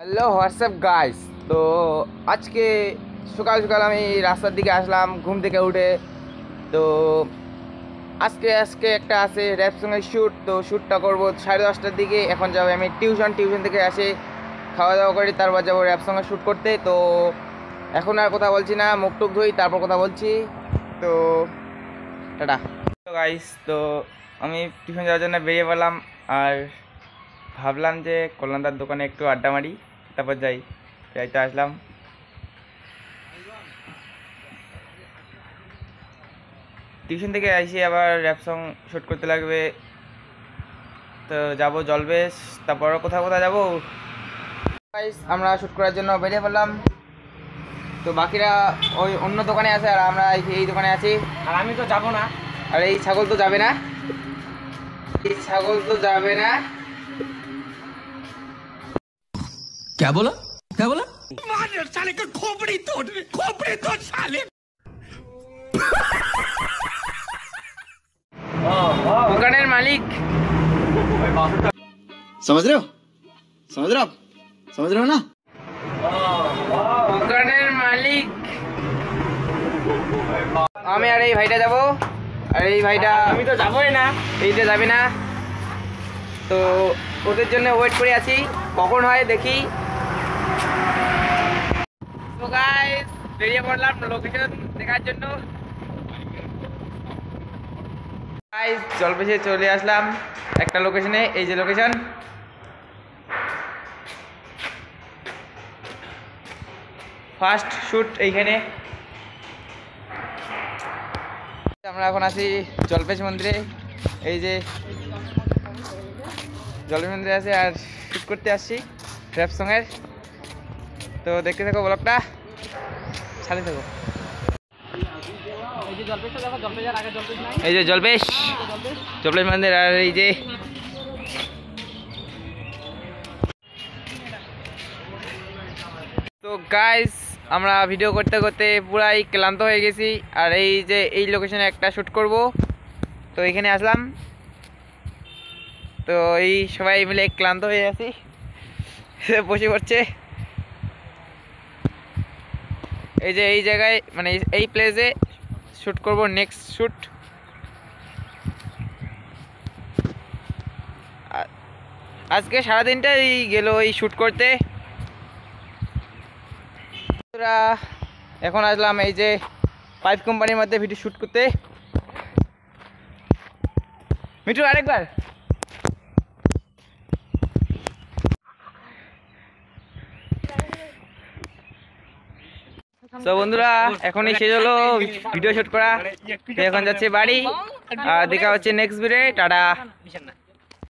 Hello WhatsApp guys. তো আজকে সকাল সকাল আমি রাস্তার দিকে আসলাম ঘুম থেকে উঠে। তো আজকে একটা আছে র্যাপ সঙ্গের শ্যুট। তো শ্যুটটা করবো 10:30টার দিকে। এখন যাবো আমি টিউশন থেকে আসে খাওয়া দাওয়া করি, তারপর যাবো র্যাপ সঙ্গে শ্যুট করতে। তো এখন আর কথা বলছি না, মুখ টুক ধুই তারপর কথা বলছি। তো টাটা। তো গাইস, তো আমি টিউশন যাওয়ার জন্য বেরিয়ে পড়লাম আর ভাবলাম যে কল্যাণদার দোকানে একটু আড্ডা মারি, তারপর যাইতে আসলাম। টিউশন থেকে এসে আবার র্যাপ সং শ্যুট করতে লাগবে। তো যাব জলবেশ, তারপর কোথাও যাবো। আমরা শ্যুট করার জন্য বেরিয়ে পড়লাম। তো বাকিরা ওই অন্য দোকানে আছে আর আমরা এই দোকানে আছি। আর আমি তো যাবো না। আর এই ছাগল তো যাবে না, এই ছাগল তো যাবে না। क्या बोला क्या बोला? साले का खोपड़ी तोड़ साले। দোকানের মালিক समझ रहे हो आप समझ रहे हो ना? দোকানের মালিক আমি আর এই ভাইটা যাব। আর এই ভাইটা আমি তো যাবোই না। এইটা যাবে না। তো ওদের জন্য ওয়েট করে আছি, কখন হয় দেখি। তো গাইস বেরিয়ে পড়লাম লোকেশন দেখার জন্য। গাইস জলপেশে চলে আসলাম একটা লোকেশনে। এই যে লোকেশন, ফার্স্ট শ্যুট এইখানে। আমরা এখন আছি জলপেশ মন্দিরে। এই যে জলপেশ মন্দিরে আছে আর শ্যুট করতে আসছি র্যাপ সঙ্গের। তো দেখতে থাকো ব্লগটা, সাথে থাকো। এই যে জলপেশ মন্দির আর এই যে তো গাইস আমরা ভিডিও করতে করতে পুরাই ক্লান্ত হয়ে গেছি। আর এই যে এই লোকেশনে একটা শ্যুট করব, তো এখানে আসলাম। তো এই সবাই মিলে ক্লান্ত হয়ে আছি, বসে পড়ছে। এই যে এই জায়গায় মানে এই প্লেসে শ্যুট করব নেক্সট শ্যুট। আজকে সারাদিনটাই গেল এই শ্যুট করতে। এখন আসলাম এই যে পাইপ কোম্পানির মধ্যে ভিডিও শ্যুট করতে। মিঠু আরেকবার। তো বন্ধুরা এখনই শেষ হলো ভিডিও শ্যুট করা। এখন যাচ্ছে বাড়ি আর দেখা হচ্ছে নেক্সট ভিডিও। টাটা।